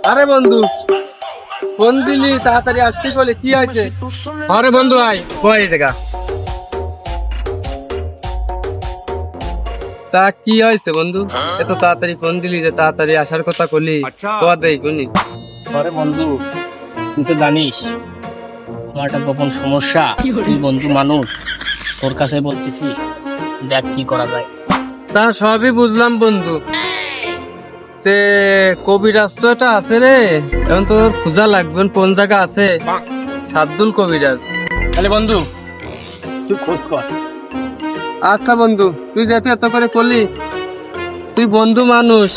আরে বন্ধু, ফোন দিলি তাড়াতাড়ি আসতে বলে, কি হয়েছে? আরে বন্ধু আয় কই জায়গা। তা কি হয়েছে বন্ধু? এত তাড়াতাড়ি ফোন দিলি, যে তাড়াতাড়ি আসার কথা করলি, কোয়া দেই কোনি? আরে বন্ধু তুই তো জানিস আমার একটা গোপন সমস্যা। তুই বন্ধু মানুষ, তোর কাছে বলতেছি, দেখ কি করা যায়। তা সবই বুঝলাম বন্ধু, তে কবিরাজ তো এটা আছে রে, এখন তো খোঁজা লাগবে কোন জায়গা আছে। সাদ্দুল কবিরাজ। তাহলে বন্ধু তুই খোঁজ কর। আচ্ছা বন্ধু, তুই যেহেতু এত করে করলি, তুই বন্ধু মানুষ,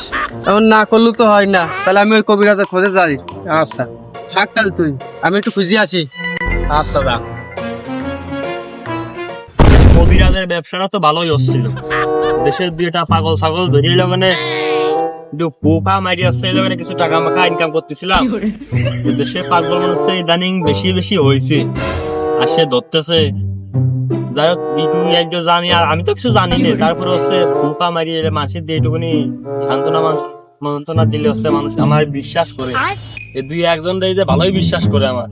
এখন না করলু তো হয় না। তাহলে আমি ওই কবিরাজের খোঁজে যাই। আচ্ছা থাক তাহলে তুই, আমি একটু খুঁজে আসি। আচ্ছা যা। কবিরাজের ব্যবসাটা তো ভালোই হচ্ছিল। দেশের দুইটা পাগল ছাগল ধরিয়ে মানে একটু পোকা মারি আসছে, মানে কিছু টাকা মাকা ইনকাম করতেছিলাম। দেশে পাগল মানুষ ইদানিং বেশি বেশি হয়েছে, আর সে ধরতেছে। যাই হোক বিটু একজন জানি, আর আমি তো কিছু জানি না। তারপরে হচ্ছে পোকা মারিয়ে মানুষের দিয়ে একটুখানি সান্ত্বনা মন্ত্রণা দিলে হচ্ছে মানুষ আমার বিশ্বাস করে। এই দুই একজন দেয় যে ভালোই বিশ্বাস করে আমার।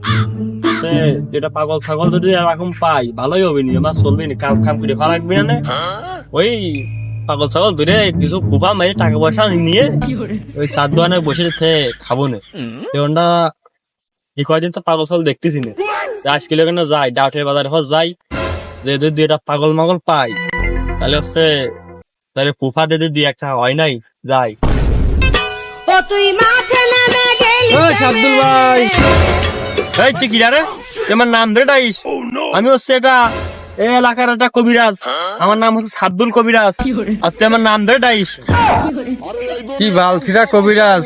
যেটা পাগল ছাগল যদি এরকম পাই ভালোই হবে নি, আমার চলবে নি, কাজ কাম করে ভালো লাগবে না। ওই পাগল ছাগল ধরে কিছু ফুপা মেরে টাকা পয়সা নিয়ে ওই সাত দোকানে বসে খাবো না। এমনটা এই কয়দিন তো পাগল ছাগল দেখতেছি না। আজকে ওখানে যাই, ডাউটের বাজারে যাই, যে যদি এটা পাগল মাগল পাই তাহলে হচ্ছে তাহলে ফুফা দিদি দুই একটা হয় নাই যাই। ওই সাদ্দুল ভাই, এই তুই কি রে, তোমার নাম ধরে ডাইস? আমি হচ্ছে এটা এই এলাকার একটা কবিরাজ, আমার নাম হচ্ছে সাদ্দুল কবিরাজ, আর তুই আমার নাম ধরে ডাইস? কি বালছিরা কবিরাজ।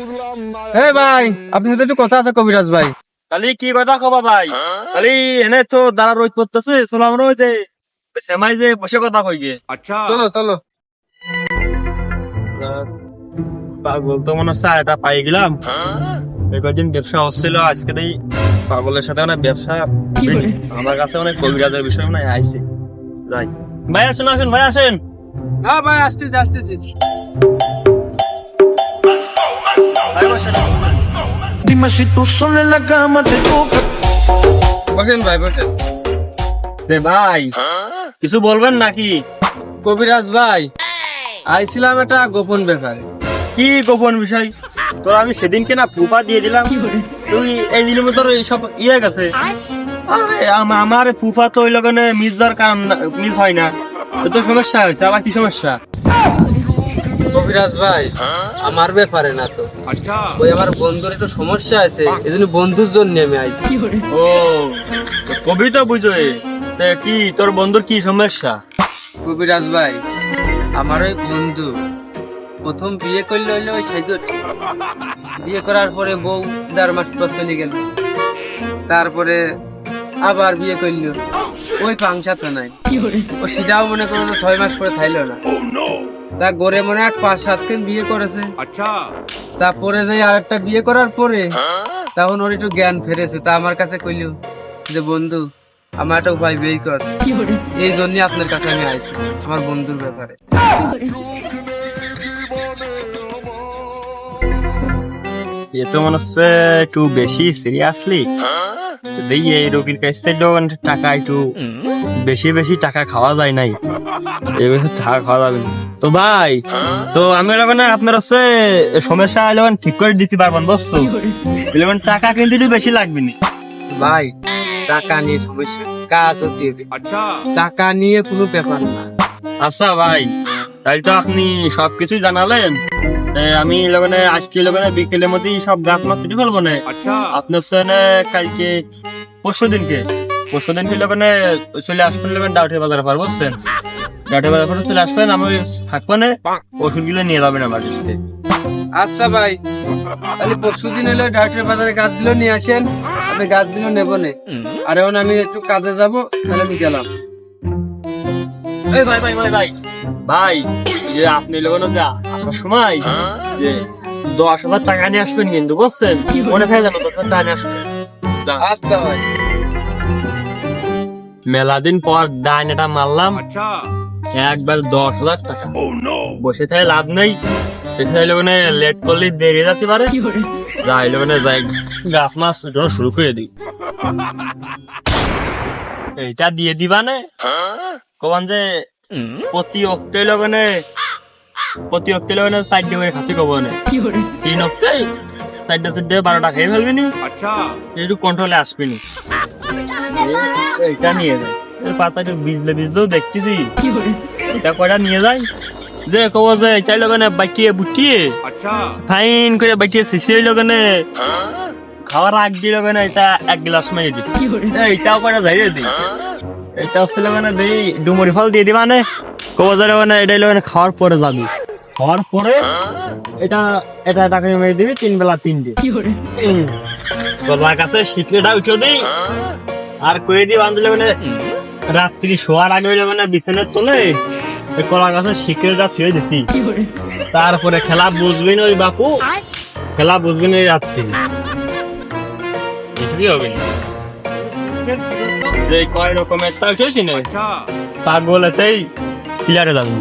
এই ভাই, আপনি সাথে একটু কথা আছে কবিরাজ ভাই। তাহলে কি কথা কবা ভাই? তাহলে এনে তো দাঁড়া রোজ পড়তেছে, চলো আমরা ওই যে সেমাই যে বসে কথা কই গে। চলো চলো। পাগল তো মনে হচ্ছে এটা পাই গেলাম। এই কদিন ব্যবসা হচ্ছিল, আজকে এই পাগলের সাথে মানে ব্যবসা হয়নি। আমার কাছে অনেক কবিরাজের বিষয় মানে আইছে। যাই ভাই, আসেন আসেন ভাই, আসেন। হ্যাঁ ভাই, আসতেছি আসতেছি। ভাই বসেন। Dime si tú sola en la cama te toca. বসেন ভাই বসেন। রে ভাই কিছু বলবেন নাকি? কবিরাজ ভাই, আইছিলাম একটা গোপন ব্যাপারে। কি গোপন বিষয়? তোর আমি সেদিনকে না ফুপা দিয়ে দিলাম, তুই এই দিনের মতো এইসব ইয়ে গেছে। আরে আমার ফুফা তো ওই লগনে মিস যাওয়ার কারণ মিস হয় না, তো সমস্যা হয়েছে। আবার কি সমস্যা? কবিরাজ ভাই, আমার ব্যাপারে না তো, ওই আমার বন্ধুর একটু সমস্যা আছে, এই জন্য বন্ধুর জন্য আমি আইছি। ও কবি তো বুঝোই, কি তোর বন্ধুর কি সমস্যা? কবিরাজ ভাই, আমার ওই বন্ধু প্রথম বিয়ে করলে হইলো ওই সাইদুর। বিয়ে করার পরে বউ 1.5 মাস পর চলে গেল, তারপরে আবার বিয়ে করলো, ওই পাংশা তো নাই। ও সেটাও মনে করো 6 মাস পরে থাইলো না। তা গড়ে মনে হয় 5-7 দিন বিয়ে করেছে। তারপরে যাই আরেকটা বিয়ে করার পরে তখন ওর একটু জ্ঞান ফেরেছে, তা আমার কাছে কইলো যে বন্ধু আমার একটা উপায় বের কর। এই জন্যই আপনার কাছে আমি আইছি, আমার বন্ধুর ব্যাপারে। এ তো মনে হচ্ছে একটু বেশি সিরিয়াসলি। দেখি এই রোগীর কাছ থেকে টাকা একটু বেশি বেশি টাকা খাওয়া যায় নাই, এই বেশি টাকা খাওয়া যাবে না। তো ভাই, তো আমি যখন আপনার হচ্ছে সমস্যা যখন ঠিক করে দিতে পারবেন, বুঝছো? যখন টাকা কিন্তু একটু বেশি লাগবে না। ভাই, টাকা নিয়ে সমস্যা, কাজ হতে হবে, টাকা নিয়ে কোনো ব্যাপার না। আচ্ছা ভাই, তাই তো আপনি সবকিছুই জানালেন। আমি লগনে আজকে লগনে বিকেলের মধ্যেই সব গাছ মাছ কেটে ফেলবো না। আপনার সাথে কালকে পরশু দিনকে লগনে চলে আসবেন, লগন ডাউটে বাজারে পার, বুঝছেন? ডাউটে বাজার পার চলে আসবেন, আমি থাকবো না, ওষুধগুলো নিয়ে যাবেন আমার কাছে। আচ্ছা ভাই, তাহলে পরশুদিন এলে ডাক্তার বাজারে গাছগুলো নিয়ে আসেন, আমি গাছগুলো নেবো নে। আর এখন আমি একটু কাজে যাব, তাহলে আমি গেলাম। এই ভাই ভাই ভাই ভাই ভাই, যে আপনি লগনে যে আসার সময় যে 10,000 টাকা নিয়ে আসবেন কিন্তু, বুঝছেন? মনে থাকে জানো 10,000 টাকা নিয়ে আসবেন। আচ্ছা ভাই। মেলা দিন পর ডাইনেটা মারলাম, একবার 10,000 টাকা। বসে থাকে লাভ নেই, এখানে মানে লেট করলে দেরি যেতে পারে, যাইলে মানে যাই গাছ মাছ ধরা শুরু করে দিই। এইটা দিয়ে দিবা নে কমান যে প্রতি অক্টে মানে 4 করে খাতে কব না 3 অক্টে 12টা খেয়ে ফেলবি নি। আচ্ছা একটু কন্ট্রোলে আসবি নি। এইটা নিয়ে যায় এর পাতা একটু বিজলেও দেখতেছি। এটা কয়টা নিয়ে যায় যে কব যে চাই লগানে বাটিয়ে বুটিয়ে ফাইন করে বাটিয়ে সিসিয়ে লগানে খাওয়ার আগ দিয়ে লগানে এটা 1 গ্লাস মেরে দিই। এইটাও কয়টা যাইয়ে দিই। এটা হচ্ছে লগানে দিই ডুমুরি ফল দিয়ে দিবা নে কব যে লগানে এটাই লগানে খাওয়ার পরে যাবি। খাওয়ার পরে এটা টাকা মেরে দিবি 3 বেলা 3 গলার কাছে শীতলেটা উঠে দিই আর করে দিই বান্ধলে মানে রাত্রি শোয়ার আগে হইলে মানে বিছানার তোলে কলা গাছের শিকড়টা ছুঁয়ে দিতি। তারপরে খেলা বুঝবি না ওই বাপু, খেলা বুঝবি না রাত্রি কিছুই হবে না। যে কয় রকমের তা শেষই নেই, ছাগল এতেই ক্লিয়ারে যাবি।